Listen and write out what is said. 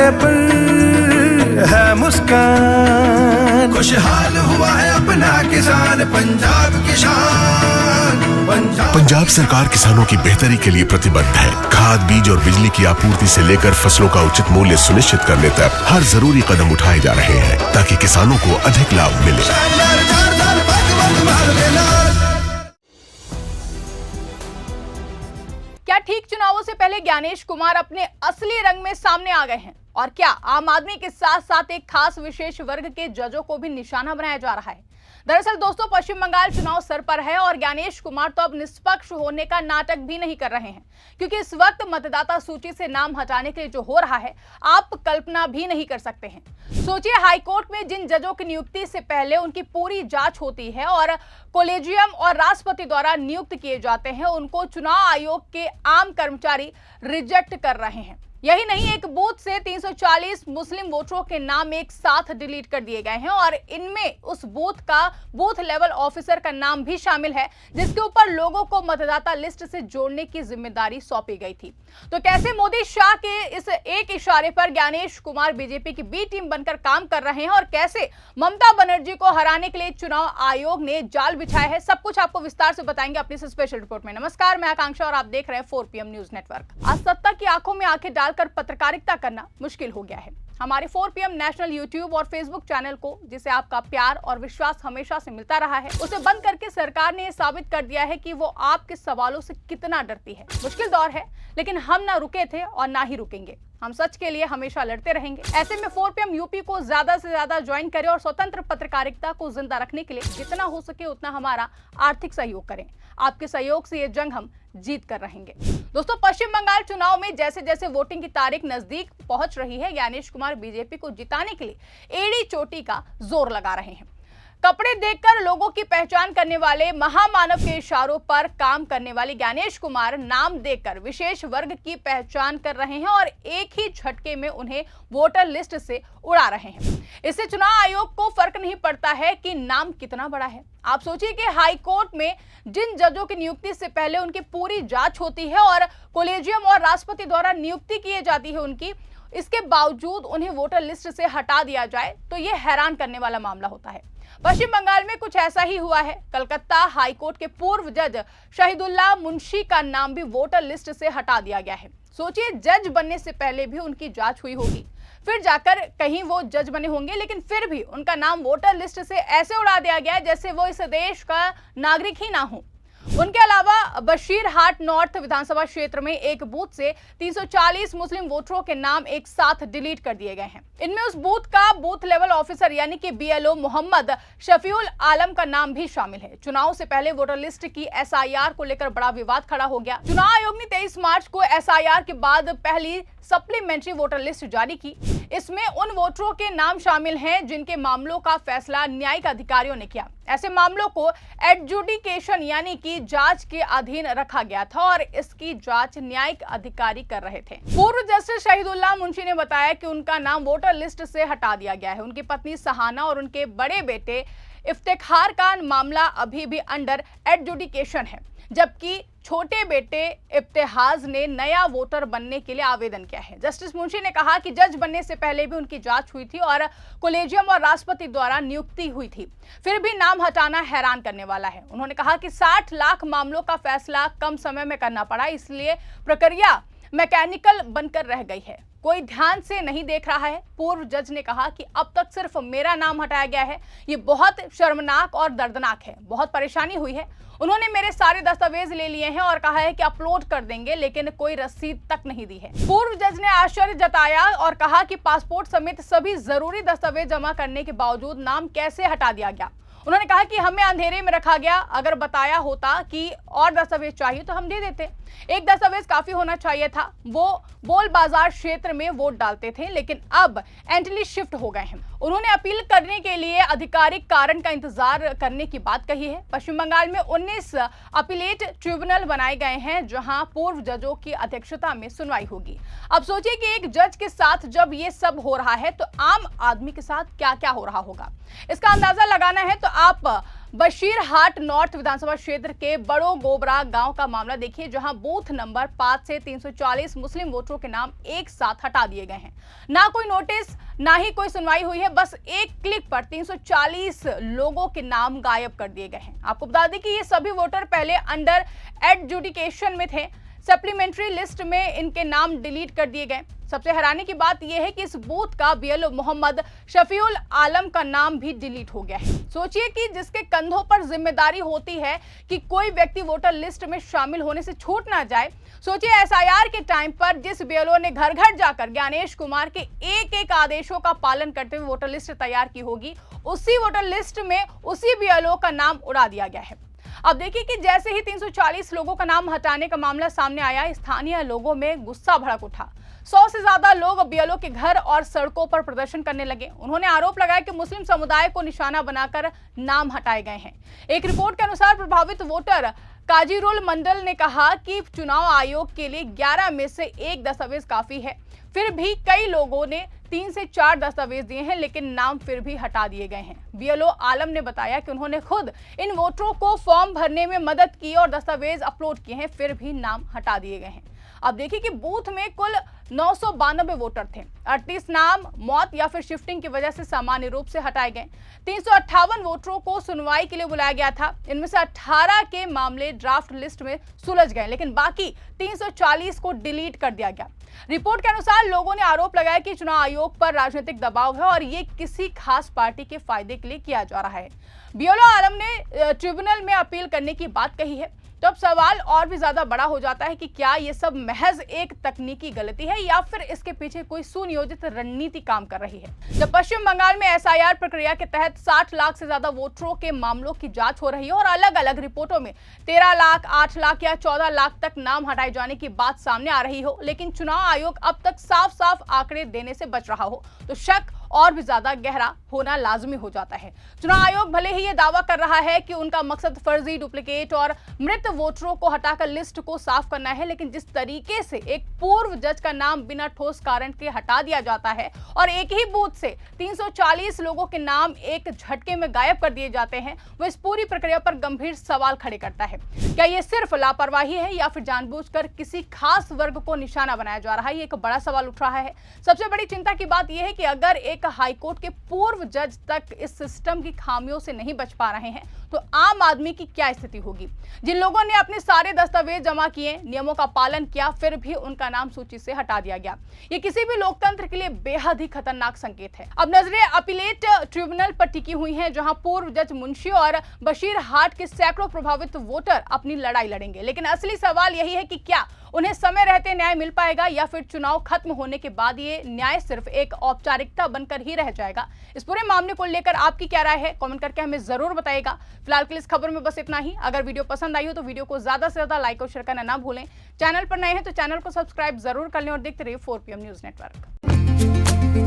चेहरे पर है मुस्कान, खुशहाल हुआ है अपना किसान, पंजाब किसान। पंजाब सरकार किसानों की बेहतरी के लिए प्रतिबद्ध है। खाद, बीज और बिजली की आपूर्ति से लेकर फसलों का उचित मूल्य सुनिश्चित करने तक हर जरूरी कदम उठाए जा रहे हैं ताकि किसानों को अधिक लाभ मिले। क्या ठीक चुनावों से पहले ज्ञानेश कुमार अपने असली रंग में सामने आ गए हैं? और क्या आम आदमी के साथ साथ एक खास विशेष वर्ग के जजों को भी निशाना बनाया जा रहा है? दरअसल दोस्तों, पश्चिम बंगाल चुनाव सर पर है और ज्ञानेश कुमार तो अब निष्पक्ष होने का नाटक भी नहीं कर रहे हैं, क्योंकि इस वक्त मतदाता सूची से नाम हटाने के लिए जो हो रहा है आप कल्पना भी नहीं कर सकते हैं। सोचिए, हाईकोर्ट में जिन जजों की नियुक्ति से पहले उनकी पूरी जांच होती है और कॉलेजियम और राष्ट्रपति द्वारा नियुक्त किए जाते हैं, उनको चुनाव आयोग के आम कर्मचारी रिजेक्ट कर रहे हैं। यही नहीं, एक बूथ से 340 मुस्लिम वोटरों के नाम एक साथ डिलीट कर दिए गए हैं और इनमें उस बूथ का बूथ लेवल ऑफिसर का नाम भी शामिल है, जिसके ऊपर लोगों को मतदाता लिस्ट से जोड़ने की जिम्मेदारी सौंपी गई थी। तो कैसे मोदी शाह के इस एक इशारे पर ज्ञानेश कुमार बीजेपी की बी टीम बनकर काम कर रहे हैं और कैसे ममता बनर्जी को हराने के लिए चुनाव आयोग ने जाल बिछाया है, सब कुछ आपको विस्तार से बताएंगे अपनी स्पेशल रिपोर्ट में। नमस्कार, मैं आकांक्षा और आप देख रहे हैं 4 PM न्यूज नेटवर्क। आज सत्ता की आंखों में आंखें डालकर पत्रकारिता करना मुश्किल हो गया है। हमारे 4 PM नेशनल यूट्यूब और फेसबुक चैनल को, जिसे आपका प्यार और विश्वास हमेशा से मिलता रहा है, उसे बंद करके सरकार ने साबित कर दिया है कि वो आपके सवालों से कितना डरती है। मुश्किल दौर है, लेकिन हम ना रुके थे और ना ही रुकेंगे। हम सच के लिए हमेशा लड़ते रहेंगे। ऐसे में 4 PM यूपी को ज्यादा से ज्यादा ज्वाइन करें और स्वतंत्र पत्रकारिता को जिंदा रखने के लिए जितना हो सके उतना हमारा आर्थिक सहयोग करें। आपके सहयोग से ये जंग हम जीत कर रहेंगे। दोस्तों, पश्चिम बंगाल चुनाव में जैसे जैसे वोटिंग की तारीख नजदीक पहुंच रही है, ज्ञानेश कुमार बीजेपी को जिताने के लिए एड़ी चोटी का जोर लगा रहे हैं। कपड़े देखकर लोगों की पहचान करने वाले, महामानव के इशारों पर काम करने वाले ज्ञानेश कुमार नाम देकर विशेष वर्ग की पहचान कर रहे हैं और एक ही झटके में उन्हें वोटर लिस्ट से उड़ा रहे हैं। इससे चुनाव आयोग को फर्क नहीं पड़ता है कि नाम कितना बड़ा है। आप सोचिए कि हाई कोर्ट में जिन जजों की नियुक्ति से पहले उनकी पूरी जांच होती है और कॉलेजियम और राष्ट्रपति द्वारा नियुक्ति की जाती है उनकी, इसके बावजूद उन्हें वोटर लिस्ट से हटा दिया जाए तो यह हैरान करने वाला मामला होता है। पश्चिम बंगाल में कुछ ऐसा ही हुआ है। कलकत्ता हाईकोर्ट के पूर्व जज शहीदुल्लाह मुंशी का नाम भी वोटर लिस्ट से हटा दिया गया है। सोचिए, जज बनने से पहले भी उनकी जांच हुई होगी, फिर जाकर कहीं वो जज बने होंगे, लेकिन फिर भी उनका नाम वोटर लिस्ट से ऐसे उड़ा दिया गया जैसे वो इस देश का नागरिक ही ना हो। उनके अलावा बशीरहाट नॉर्थ विधानसभा क्षेत्र में एक बूथ से 340 मुस्लिम वोटरों के नाम एक साथ डिलीट कर दिए गए हैं। इनमें उस बूथ का बूथ लेवल ऑफिसर यानी कि BLO मोहम्मद शफीउल आलम का नाम भी शामिल है। चुनाव से पहले वोटर लिस्ट की SIR को लेकर बड़ा विवाद खड़ा हो गया। चुनाव आयोग ने 23 मार्च को SIR के बाद पहली सप्लीमेंट्री वोटर लिस्ट जारी की। इसमें उन वोटरों के नाम शामिल हैं जिनके मामलों का फैसला न्यायिक अधिकारियों ने किया। ऐसे मामलों को एडजुडिकेशन यानी कि जांच के अधीन रखा गया था और इसकी जांच न्यायिक अधिकारी कर रहे थे। पूर्व जस्टिस शहीदुल्लाह मुंशी ने बताया कि उनका नाम वोटर लिस्ट से हटा दिया गया है। उनकी पत्नी सहाना और उनके बड़े बेटे इफ्तिखार का मामला अभी भी अंडर एडजुडिकेशन है, जबकि छोटे बेटे इब्तिहाज ने नया वोटर बनने के लिए आवेदन किया है। जस्टिस मुंशी ने कहा कि जज बनने से पहले भी उनकी जांच हुई थी और कॉलेजियम और राष्ट्रपति द्वारा नियुक्ति हुई थी, फिर भी नाम हटाना हैरान करने वाला है। उन्होंने कहा कि 60 लाख मामलों का फैसला कम समय में करना पड़ा, इसलिए प्रक्रिया मैकेनिकल बनकर रह गई है, कोई ध्यान से नहीं देख रहा है। पूर्व जज ने कहा कि अब तक सिर्फ मेरा नाम हटाया गया है, ये बहुत शर्मनाक और दर्दनाक है, बहुत परेशानी हुई है। उन्होंने मेरे सारे दस्तावेज ले लिए हैं और कहा है कि अपलोड कर देंगे, लेकिन कोई रसीद तक नहीं दी है। पूर्व जज ने आश्चर्य जताया और कहा कि पासपोर्ट समेत सभी जरूरी दस्तावेज जमा करने के बावजूद नाम कैसे हटा दिया गया। उन्होंने कहा कि हमें अंधेरे में रखा गया, अगर बताया होता कि और दस्तावेज चाहिए तो हम दे देते। एक दस्तावेज काफी होना चाहिए था, वो बोल बाजार क्षेत्र में वोट डालते थे, लेकिन अब एंटिली शिफ्ट हो गए हैं। उन्होंने अपील करने के लिए आधिकारिक कारण का इंतजार करने की बात कही है। पश्चिम बंगाल में 19 अपीलेट ट्रिब्यूनल बनाए गए हैं, जहां पूर्व जजों की अध्यक्षता में सुनवाई होगी। अब सोचिए कि एक जज के साथ जब ये सब हो रहा है तो आम आदमी के साथ क्या क्या हो रहा होगा। इसका अंदाजा लगाना है तो आप बशीरहाट नॉर्थ विधानसभा क्षेत्र के बड़ो गोबरा गांव का मामला देखिए, जहां बूथ नंबर 5 से 340 मुस्लिम वोटरों के नाम एक साथ हटा दिए गए हैं। ना कोई नोटिस, ना ही कोई सुनवाई हुई है, बस एक क्लिक पर 340 लोगों के नाम गायब कर दिए गए हैं। आपको बता दें कि ये सभी वोटर पहले अंडर एडजुडिकेशन में थे, सप्लीमेंट्री लिस्ट में इनके नाम डिलीट कर दिए गए। सबसे हैरानी की बात यह है कि इस बूथ का बीएलओ मोहम्मद शफीउल आलम का नाम भी डिलीट हो गया है। सोचिए कि जिसके कंधों पर जिम्मेदारी होती है कि कोई व्यक्ति वोटर लिस्ट में शामिल होने से छूट ना जाए। सोचिए एसआईआर के टाइम पर जिस बीएलओ ने घर घर जाकर ज्ञानेश कुमार के एक एक आदेशों का पालन करते हुए वोटर लिस्ट तैयार की होगी, उसी वोटर लिस्ट में उसी बीएलओ का नाम उड़ा दिया गया है। अब देखिए कि जैसे ही 340 लोगों का नाम हटाने का मामला सामने आया, स्थानीय लोगों में गुस्सा भड़क उठा। 100 से ज्यादा लोग बीएलओ के घर और सड़कों पर प्रदर्शन करने लगे। उन्होंने आरोप लगाया कि मुस्लिम समुदाय को निशाना बनाकर नाम हटाए गए हैं। एक रिपोर्ट के अनुसार प्रभावित वोटर काजीरुल मंडल ने कहा कि चुनाव आयोग के लिए 11 में से एक दस्तावेज काफी है। फिर भी कई लोगों ने 3 से 4 दस्तावेज दिए हैं, लेकिन नाम फिर भी हटा दिए गए हैं। बीएलओ आलम ने बताया कि उन्होंने खुद इन वोटरों को फॉर्म भरने में मदद की और दस्तावेज अपलोड किए हैं, फिर भी नाम हटा दिए गए हैं। अब देखिए कि बूथ में कुल 992 वोटर थे। 38 नाम मौत या फिर शिफ्टिंग की वजह से सामान्य रूप से हटाए गए। 358 वोटरों को सुनवाई के लिए बुलाया गया था। इनमें से 18 के मामले ड्राफ्ट लिस्ट में सुलझ गए, लेकिन बाकी 340 को डिलीट कर दिया गया। रिपोर्ट के अनुसार लोगों ने आरोप लगाया कि चुनाव आयोग पर राजनीतिक दबाव है और ये किसी खास पार्टी के फायदे के लिए किया जा रहा है। बीएलओ आलम ने ट्रिब्यूनल में अपील करने की बात कही है। तो अब सवाल और भी ज्यादा बड़ा हो जाता है कि क्या ये सब महज एक तकनीकी गलती है या फिर इसके पीछे कोई सुनियोजित रणनीति काम कर रही है। जब पश्चिम बंगाल में एसआईआर प्रक्रिया के तहत 60 लाख से ज्यादा वोटरों के मामलों की जांच हो रही है और अलग अलग रिपोर्टों में 13 लाख, 8 लाख या 14 लाख तक नाम हटाए जाने की बात सामने आ रही हो, लेकिन चुनाव आयोग अब तक साफ साफ आंकड़े देने से बच रहा हो, तो शक और भी ज्यादा गहरा होना लाजमी हो जाता है। चुनाव आयोग भले ही ये दावा कर रहा है कि उनका मकसद फर्जी, डुप्लीकेट और मृत वोटरों को हटाकर लिस्ट को साफ करना है, लेकिन जिस तरीके से एक पूर्व जज का नाम बिना ठोस कारण के हटा दिया जाता है और एक ही बूथ से 340 लोगों के नाम एक झटके में गायब कर दिए जाते हैं, वो इस पूरी प्रक्रिया पर गंभीर सवाल खड़े करता है। क्या ये सिर्फ लापरवाही है या फिर जानबूझकर किसी खास वर्ग को निशाना बनाया जा रहा है? ये एक बड़ा सवाल उठ रहा है। सबसे बड़ी चिंता की बात यह है कि अगर एक हाईकोर्ट के पूर्व जज तक इस सिस्टम की खामियों से नहीं बच पा रहे हैं, तो आम आदमी की क्या स्थिति होगी? जिन लोगों ने अपने सारे दस्तावेज जमा किए, नियमों का पालन किया, फिर भी उनका नाम सूची से हटा दिया गया। ये किसी भी लोकतंत्र के लिए बेहद ही खतरनाक संकेत है। अब नजरें अपीलेट ट्रिब्यूनल पर टिकी हुई हैं, जहां पूर्व जज मुंशी और बशीरहाट के सैकड़ों प्रभावित वोटर अपनी लड़ाई लड़ेंगे। लेकिन असली सवाल यही है कि क्या उन्हें समय रहते न्याय मिल पाएगा या फिर चुनाव खत्म होने के बाद ये न्याय सिर्फ एक औपचारिकता बनकर ही रह जाएगा? इस पूरे मामले को लेकर आपकी क्या राय है? कमेंट करके हमें जरूर बताइएगा। फिलहाल के लिए इस खबर में बस इतना ही। अगर वीडियो पसंद आई हो तो वीडियो को ज्यादा से ज्यादा लाइक और शेयर करना ना भूलें। चैनल पर नए हैं तो चैनल को सब्सक्राइब जरूर कर लें और देखते रहिए 4PM न्यूज नेटवर्क।